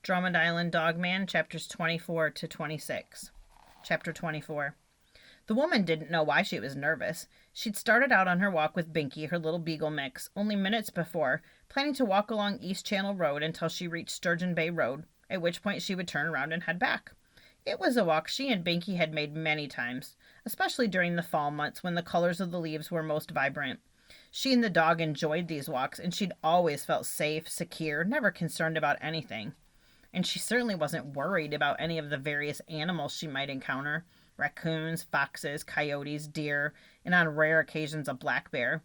Drummond Island Dogman, chapters 24 to 26. Chapter 24. The woman didn't know why she was nervous. She'd started out on her walk with Binky, her little beagle mix, only minutes before, planning to walk along East Channel Road until she reached Sturgeon Bay Road, at which point she would turn around and head back. It was a walk she and Binky had made many times, especially during the fall months when the colors of the leaves were most vibrant. She and the dog enjoyed these walks, and she'd always felt safe, secure, never concerned about anything. And she certainly wasn't worried about any of the various animals she might encounter: raccoons, foxes, coyotes, deer, and on rare occasions a black bear.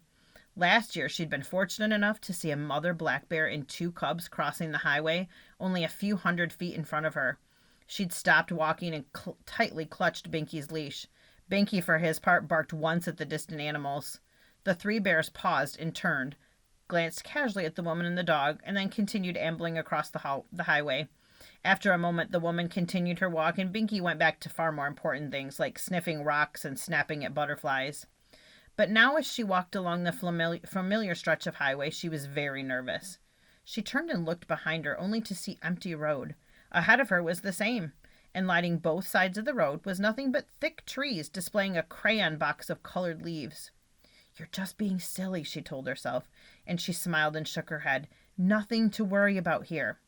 Last year she'd been fortunate enough to see a mother black bear and two cubs crossing the highway only a few hundred feet in front of her. She'd stopped walking and tightly clutched Binky's leash. Binky, for his part, barked once at the distant animals. The three bears paused and turned, glanced casually at the woman and the dog, and then continued ambling across the highway. After a moment, the woman continued her walk, and Binky went back to far more important things, like sniffing rocks and snapping at butterflies. But now, as she walked along the familiar stretch of highway, she was very nervous. She turned and looked behind her, only to see empty road. Ahead of her was the same, and lining both sides of the road was nothing but thick trees displaying a crayon box of colored leaves. "You're just being silly," she told herself, and she smiled and shook her head. "Nothing to worry about here."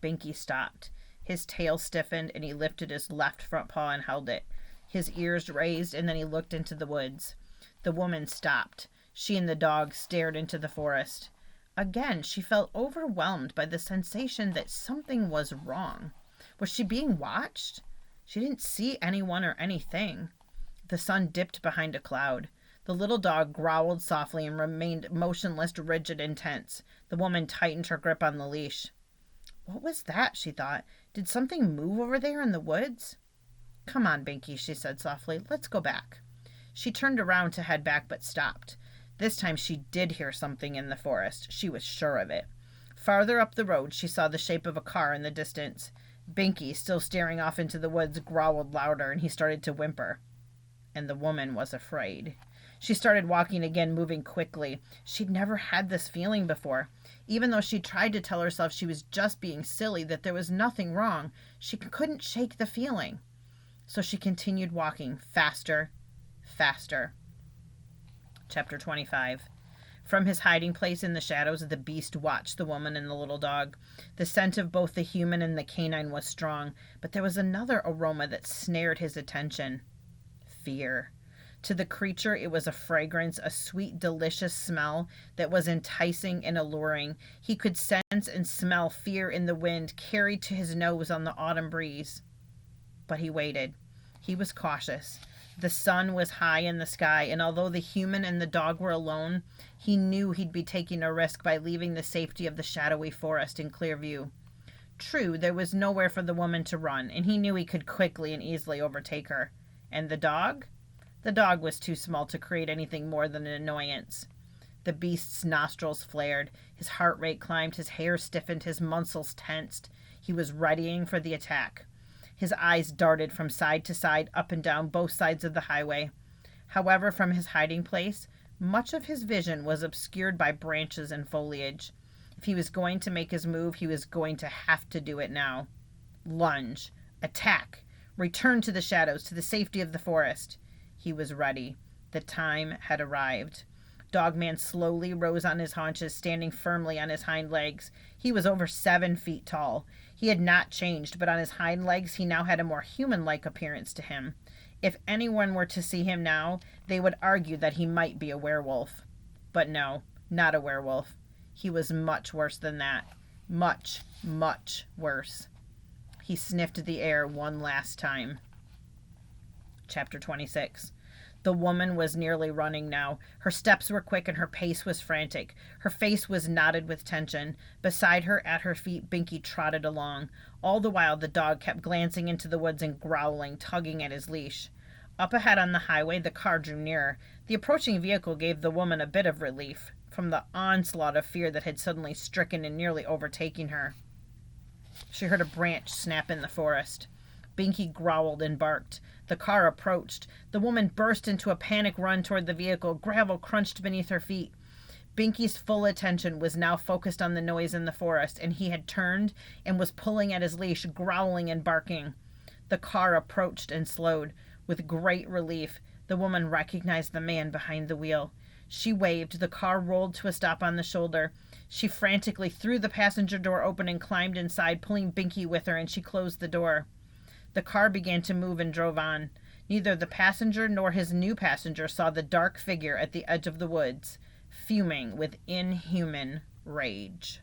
Binky stopped. His tail stiffened, and he lifted his left front paw and held it. His ears raised, and then he looked into the woods. The woman stopped. She and the dog stared into the forest. Again, she felt overwhelmed by the sensation that something was wrong. Was she being watched? She didn't see anyone or anything. The sun dipped behind a cloud. The little dog growled softly and remained motionless, rigid, and tense. The woman tightened her grip on the leash. "What was that?" she thought. "Did something move over there in the woods?" "Come on, Binky," she said softly. "Let's go back." She turned around to head back, but stopped. This time she did hear something in the forest. She was sure of it. Farther up the road, she saw the shape of a car in the distance. Binky, still staring off into the woods, growled louder, and he started to whimper. And the woman was afraid. She started walking again, moving quickly. She'd never had this feeling before. Even though she tried to tell herself she was just being silly, that there was nothing wrong, she couldn't shake the feeling. So she continued walking, faster, faster. Chapter 25. From his hiding place in the shadows, the beast watched the woman and the little dog. The scent of both the human and the canine was strong, but there was another aroma that snared his attention. Fear. To the creature, it was a fragrance, a sweet, delicious smell that was enticing and alluring. He could sense and smell fear in the wind carried to his nose on the autumn breeze. But he waited. He was cautious. The sun was high in the sky, and although the human and the dog were alone, he knew he'd be taking a risk by leaving the safety of the shadowy forest in clear view. True, there was nowhere for the woman to run, and he knew he could quickly and easily overtake her. And the dog? The dog was too small to create anything more than an annoyance. The beast's nostrils flared, his heart rate climbed, his hair stiffened, his muscles tensed. He was readying for the attack. His eyes darted from side to side, up and down both sides of the highway. However, from his hiding place, much of his vision was obscured by branches and foliage. If he was going to make his move, he was going to have to do it now. Lunge. Attack. Return to the shadows, to the safety of the forest. He was ready. The time had arrived. Dogman slowly rose on his haunches, standing firmly on his hind legs. He was over 7 feet tall. He had not changed, but on his hind legs he now had a more human-like appearance to him. If anyone were to see him now, they would argue that he might be a werewolf. But no, not a werewolf. He was much worse than that. Much, much worse. He sniffed the air one last time. Chapter 26. The woman was nearly running now. Her steps were quick and her pace was frantic. Her face was knotted with tension. Beside her, at her feet, Binky trotted along. All the while, the dog kept glancing into the woods and growling, tugging at his leash. Up ahead on the highway, the car drew nearer. The approaching vehicle gave the woman a bit of relief from the onslaught of fear that had suddenly stricken and nearly overtaken her. She heard a branch snap in the forest. Binky growled and barked. The car approached. The woman burst into a panic run toward the vehicle. Gravel crunched beneath her feet. Binky's full attention was now focused on the noise in the forest, and he had turned and was pulling at his leash, growling and barking. The car approached and slowed. With great relief, the woman recognized the man behind the wheel. She waved. The car rolled to a stop on the shoulder. She frantically threw the passenger door open and climbed inside, pulling Binky with her, and she closed the door. The car began to move and drove on. Neither the passenger nor his new passenger saw the dark figure at the edge of the woods, fuming with inhuman rage.